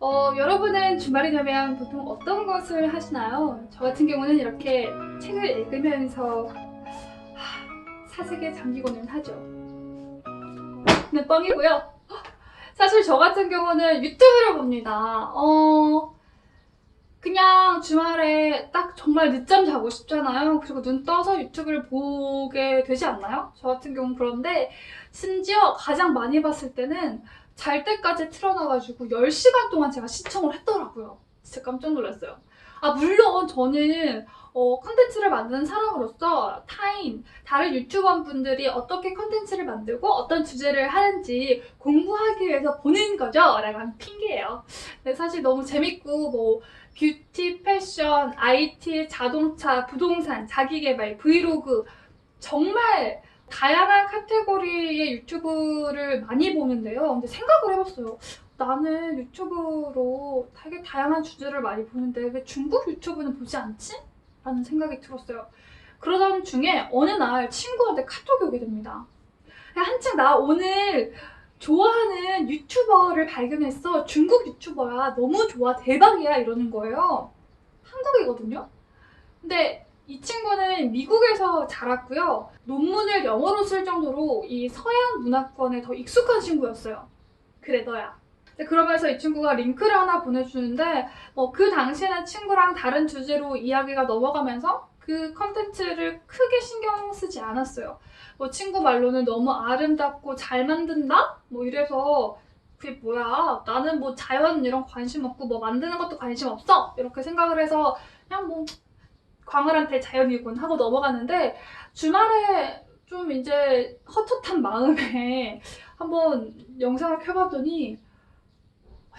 여러분은 주말이 되면 보통 어떤 것을 하시나요? 저 같은 경우는 이렇게 책을 읽으면서 사색에 잠기고는 하죠. 는 뻥이고요. 사실 저 같은 경우는 유튜브를 봅니다. 그냥 주말에 딱 정말 늦잠 자고 싶잖아요. 그리고 눈 떠서 유튜브를 보게 되지 않나요? 저 같은 경우는 그런데 심지어 가장 많이 봤을 때는 잘 때까지 틀어놔가지고 10시간 동안 제가 시청을 했더라고요. 진짜 깜짝 놀랐어요. 물론 저는 컨텐츠를 만드는 사람으로서 다른 유튜버 분들이 어떻게 컨텐츠를 만들고 어떤 주제를 하는지 공부하기 위해서 보는 거죠. 라고 하는 핑계예요. 근데 사실 너무 재밌고 뷰티, 패션, IT, 자동차, 부동산, 자기계발, 브이로그 정말 다양한 카테고리의 유튜브를 많이 보는데요. 근데 생각을 해봤어요. 나는 유튜브로 되게 다양한 주제를 많이 보는데 왜 중국 유튜브는 보지 않지? 라는 생각이 들었어요. 그러던 중에 어느 날 친구한테 카톡이 오게 됩니다. 한창 나 오늘 좋아하는 유튜버를 발견했어. 중국 유튜버야. 너무 좋아. 대박이야. 이러는 거예요. 한국이거든요. 근데 이 친구는 미국에서 자랐고요. 논문을 영어로 쓸 정도로 이 서양 문화권에 더 익숙한 친구였어요. 그래 너야. 그러면서 이 친구가 링크를 하나 보내주는데 그 당시에는 친구랑 다른 주제로 이야기가 넘어가면서 그 컨텐츠를 크게 신경 쓰지 않았어요. 친구 말로는 너무 아름답고 잘 만든다? 이래서 그게 뭐야? 나는 자연 이런 관심 없고 만드는 것도 관심 없어! 이렇게 생각을 해서 그냥 광활한테 자연이군 하고 넘어가는데 주말에 좀 이제 헛헛한 마음에 한번 영상을 켜봤더니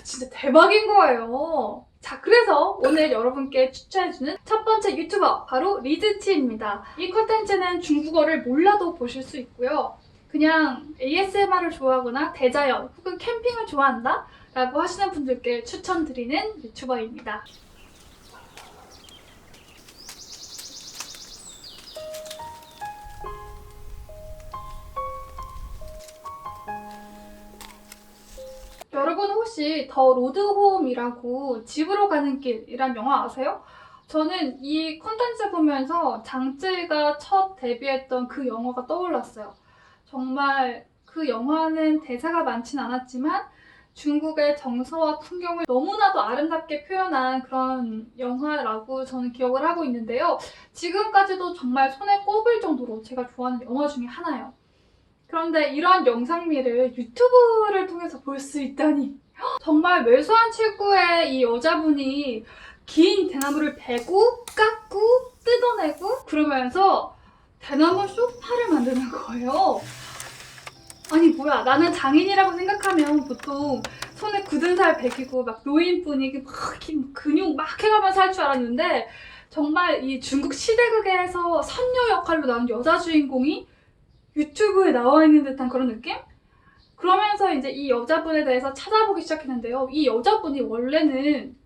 진짜 대박인 거예요. 자, 그래서 오늘 여러분께 추천해주는 첫 번째 유튜버 바로 리즈치입니다. 이 컨텐츠는 중국어를 몰라도 보실 수 있고요. 그냥 ASMR을 좋아하거나 대자연 혹은 캠핑을 좋아한다 라고 하시는 분들께 추천드리는 유튜버입니다. 여러분 혹시 더 로드홈이라고 집으로 가는 길이란 영화 아세요? 저는 이 콘텐츠 보면서 장쯔이가 첫 데뷔했던 그 영화가 떠올랐어요. 정말 그 영화는 대사가 많진 않았지만 중국의 정서와 풍경을 너무나도 아름답게 표현한 그런 영화라고 저는 기억을 하고 있는데요. 지금까지도 정말 손에 꼽을 정도로 제가 좋아하는 영화 중에 하나예요. 그런데 이런 영상미를 유튜브를 통해서 볼 수 있다니 정말 왜소한 체구의 이 여자분이 긴 대나무를 베고 깎고 뜯어내고 그러면서 대나무 소파를 만드는 거예요. 아니 뭐야, 나는 장인이라고 생각하면 보통 손에 굳은 살 베기고 노인분이 막 근육 막 해가면서 할 줄 알았는데 정말 이 중국 시대극에서 선녀 역할로 나온 여자 주인공이 유튜브에 나와 있는 듯한 그런 느낌? 그러면서 이제 이 여자분에 대해서 찾아보기 시작했는데요. 이 여자분이 원래는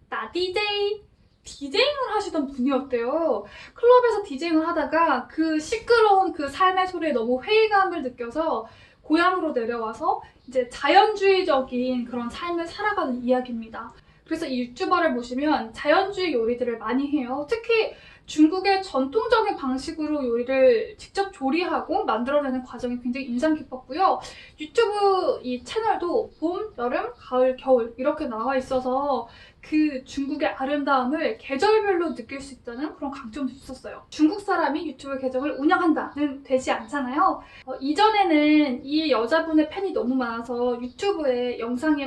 디제잉을 하시던 분이었대요. 클럽에서 디제잉을 하다가 그 시끄러운 그 삶의 소리에 너무 회의감을 느껴서 고향으로 내려와서 이제 자연주의적인 그런 삶을 살아가는 이야기입니다. 그래서 이 유튜버를 보시면 자연주의 요리들을 많이 해요. 특히 중국의 전통적인 방식으로 요리를 직접 조리하고 만들어내는 과정이 굉장히 인상 깊었고요. 유튜브 이 채널도 봄, 여름, 가을, 겨울 이렇게 나와 있어서 그 중국의 아름다움을 계절별로 느낄 수 있다는 그런 강점도 있었어요. 중국 사람이 유튜브 계정을 운영한다는 되지 않잖아요. 이전에는 이 여자분의 팬이 너무 많아서 유튜브에 영상이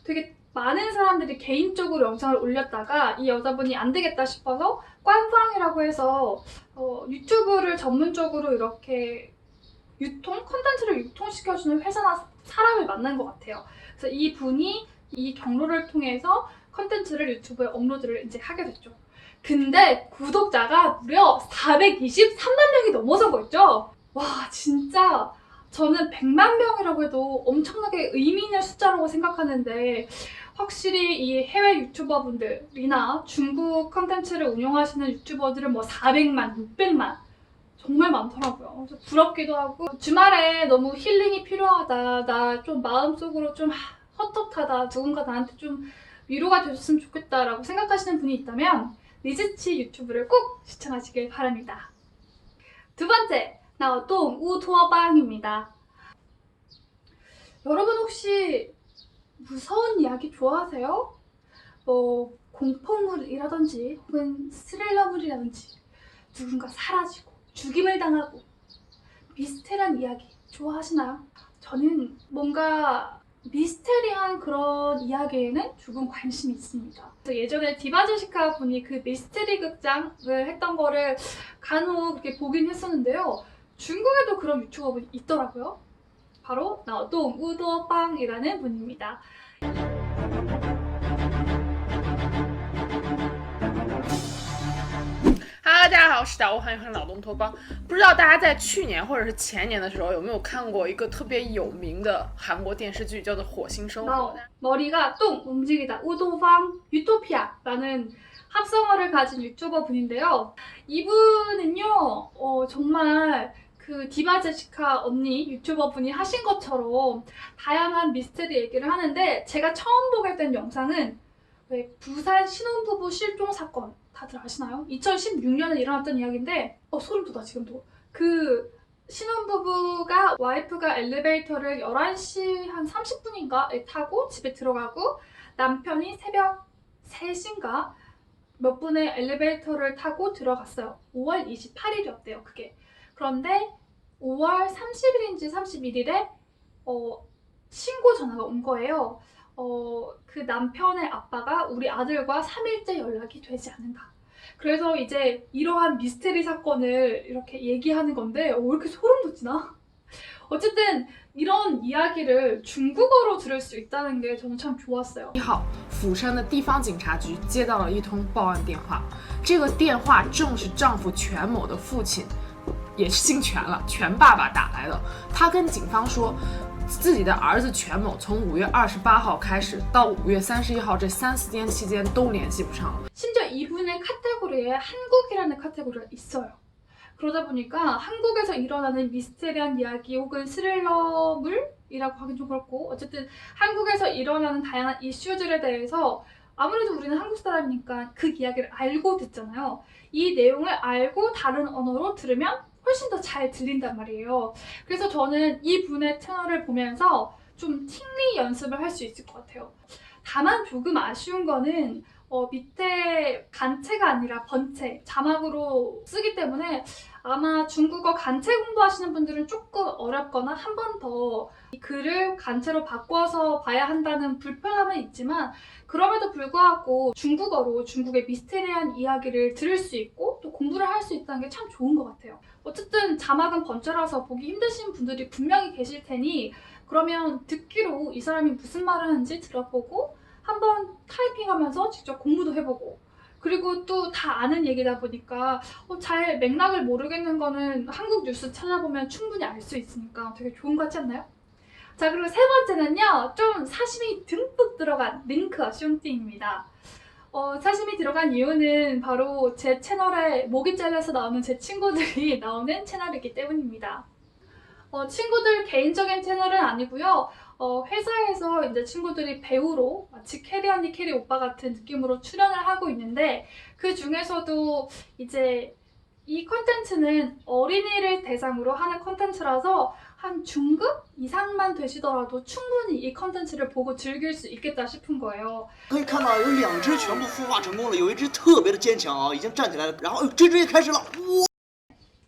되게 많은 사람들이 개인적으로 영상을 올렸다가 이 여자분이 안 되겠다 싶어서 꽌팡이라고 해서 유튜브를 전문적으로 이렇게 컨텐츠를 유통시켜주는 회사나 사람을 만난 것 같아요. 그래서 이 분이 이 경로를 통해서 컨텐츠를 유튜브에 업로드를 이제 하게 됐죠. 근데 구독자가 무려 423만 명이 넘어선 거 있죠? 와, 진짜 저는 100만 명이라고 해도 엄청나게 의미 있는 숫자라고 생각하는데 확실히 이 해외 유튜버분들이나 중국 컨텐츠를 운영하시는 유튜버들은 400만, 600만 정말 많더라고요. 그래서 부럽기도 하고 주말에 너무 힐링이 필요하다. 나 좀 마음속으로 좀 헛헛하다. 누군가 나한테 좀 위로가 되셨으면 좋겠다라고 생각하시는 분이 있다면 리즈치 유튜브를 꼭 시청하시길 바랍니다. 두 번째, 나오동 우토어방입니다. 여러분 혹시 무서운 이야기 좋아하세요? 뭐 공포물이라든지 혹은 스릴러물이라든지 누군가 사라지고 죽임을 당하고 미스테리한 이야기 좋아하시나요? 저는 뭔가 미스테리한 그런 이야기에는 조금 관심이 있습니다. 예전에 디바제시카 분이 그 미스테리 극장을 했던 거를 간혹 이렇게 보긴 했었는데요. 중국에도 그런 유튜버분이 있더라고요. 바로 나오동 우도빵이라는 분입니다. Hello，大家好，我是小吴，欢迎收看老东托邦。不知道大家在去年或者是前年的时候有没有看过一个特别有名的韩国电视剧，叫做《火星生活》。 머리가 똥 움직이다 우도방 유토피아라는 합성어를 가진 유튜버 분인데요. 이분은요 정말 그 디바제시카 언니 유튜버 분이 하신 것처럼 다양한 미스테리 얘기를 하는데, 제가 처음 보게 된 영상은 왜 부산 신혼부부 실종 사건 다들 아시나요? 2016년에 일어났던 이야기인데 소름 돋아 지금도. 그 신혼부부가 와이프가 엘리베이터를 11시 한 30분인가에 타고 집에 들어가고 남편이 새벽 3시인가 몇 분에 엘리베이터를 타고 들어갔어요. 5월 28일이었대요 그게. 그런데 5월 30일인지 31일에 신고 전화가 온 거예요. 그 남편의 아빠가 우리 아들과 3일째 연락이 되지 않는다. 그래서 이제 이러한 미스테리 사건을 이렇게 얘기하는 건데 왜 이렇게 소름 돋지나? 어쨌든 이런 이야기를 중국어로 들을 수 있다는 게 저는 참 좋았어요. 1号，釜山的地方警察局接到了一通报案电话，这个电话正是丈夫全某的父亲，也是姓全了，全爸爸打来的。他跟警方说，自己的儿子全某从5月28号开始到5月31号这3、4天期間都联系不上了。 심지어 이분의 카테고리에 한국이라는 카테고리가 있어요. 그러다 보니까 한국에서 일어나는 미스테리한 이야기 혹은 스릴러물이라고 하긴 좀 그렇고, 어쨌든 한국에서 일어나는 다양한 이슈들에 대해서 아무래도 우리는 한국 사람이니까 그 이야기를 알고 듣잖아요. 이 내용을 알고 다른 언어로 들으면 훨씬 더 잘 들린단 말이에요. 그래서 저는 이 분의 채널을 보면서 좀 팅리 연습을 할 수 있을 것 같아요. 다만 조금 아쉬운 거는 밑에 간체가 아니라 번체, 자막으로 쓰기 때문에 아마 중국어 간체 공부하시는 분들은 조금 어렵거나 한 번 더 이 글을 간체로 바꿔서 봐야 한다는 불편함은 있지만, 그럼에도 불구하고 중국어로 중국의 미스테리한 이야기를 들을 수 있고 또 공부를 할 수 있다는 게 참 좋은 것 같아요. 어쨌든 자막은 번째라서 보기 힘드신 분들이 분명히 계실 테니 그러면 듣기로 이 사람이 무슨 말을 하는지 들어보고 한번 타이핑하면서 직접 공부도 해보고, 그리고 또 다 아는 얘기다 보니까 잘 맥락을 모르겠는 거는 한국 뉴스 찾아보면 충분히 알 수 있으니까 되게 좋은 것 같지 않나요? 자, 그리고 세 번째는요, 좀 사심이 듬뿍 들어간 링크 슌팅입니다. 사심이 들어간 이유는 바로 제 채널에 목이 잘려서 나오는 제 친구들이 나오는 채널이기 때문입니다. 친구들 개인적인 채널은 아니고요. 회사에서 이제 친구들이 배우로 마치 캐리 언니, 캐리 오빠 같은 느낌으로 출연을 하고 있는데, 그 중에서도 이제 이 컨텐츠는 어린이를 대상으로 하는 컨텐츠라서 한 중급 이상만 되시더라도 충분히 이 컨텐츠를 보고 즐길 수 있겠다 싶은 거예요. 可以看到有2只全部孵化成功了，有一只特别的坚强啊，已经站起来了，然后这只也开始了，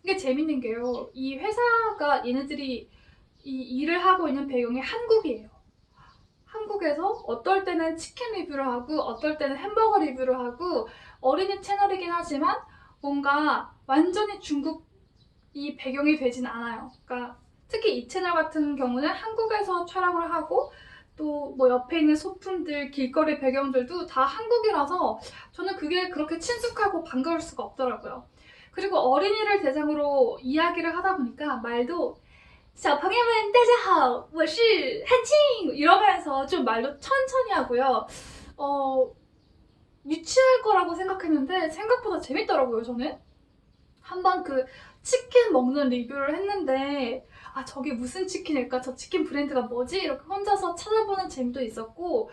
이게 재밌는 게요, 이 회사가 얘네들이 이 일을 하고 있는 배경이 한국이에요. 한국에서 어떨 때는 치킨 리뷰를 하고 어떨 때는 햄버거 리뷰를 하고, 어린이 채널이긴 하지만 뭔가 완전히 중국이 배경이 되진 않아요. 그러니까 특히 이 채널 같은 경우는 한국에서 촬영을 하고 또 뭐 옆에 있는 소품들, 길거리 배경들도 다 한국이라서 저는 그게 그렇게 친숙하고 반가울 수가 없더라고요. 그리고 어린이를 대상으로 이야기를 하다 보니까 말도 小朋友们大家好我是汉庆 이러면서 좀 말도 천천히 하고요. 유치할 거라고 생각했는데 생각보다 재밌더라고요. 저는 한번 그 치킨 먹는 리뷰를 했는데 저게 무슨 치킨일까? 저 치킨 브랜드가 뭐지? 이렇게 혼자서 찾아보는 재미도 있었고,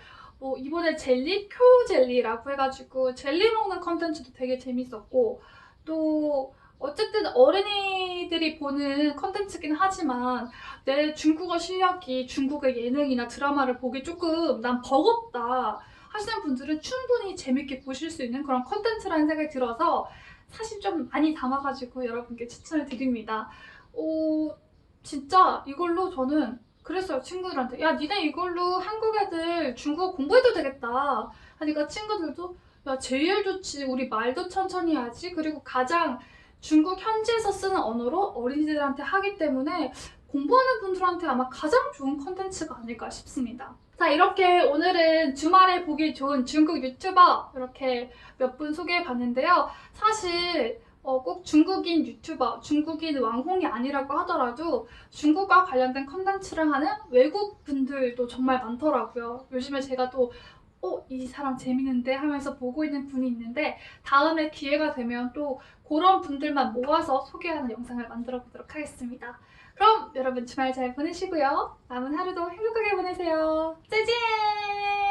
이번에 젤리, 쿄 젤리라고 해가지고 젤리 먹는 컨텐츠도 되게 재밌었고, 또 어쨌든 어린이들이 보는 컨텐츠긴 하지만 내 중국어 실력이 중국의 예능이나 드라마를 보기 조금 난 버겁다 하시는 분들은 충분히 재밌게 보실 수 있는 그런 컨텐츠라는 생각이 들어서 사실 좀 많이 담아가지고 여러분께 추천을 드립니다. 진짜 이걸로 저는 그랬어요. 친구들한테. 야, 니네 이걸로 한국 애들 중국어 공부해도 되겠다 하니까 친구들도 야, 제일 좋지. 우리 말도 천천히 하지. 그리고 가장 중국 현지에서 쓰는 언어로 어린이들한테 하기 때문에 공부하는 분들한테 아마 가장 좋은 컨텐츠가 아닐까 싶습니다. 자, 이렇게 오늘은 주말에 보기 좋은 중국 유튜버 이렇게 몇 분 소개해 봤는데요. 사실 꼭 중국인 유튜버, 중국인 왕홍이 아니라고 하더라도 중국과 관련된 컨텐츠를 하는 외국 분들도 정말 많더라고요. 요즘에 제가 또 이 사람 재밌는데 하면서 보고 있는 분이 있는데 다음에 기회가 되면 또 그런 분들만 모아서 소개하는 영상을 만들어 보도록 하겠습니다. 그럼 여러분 주말 잘 보내시고요. 남은 하루도 행복하게 보내세요. 짜잔!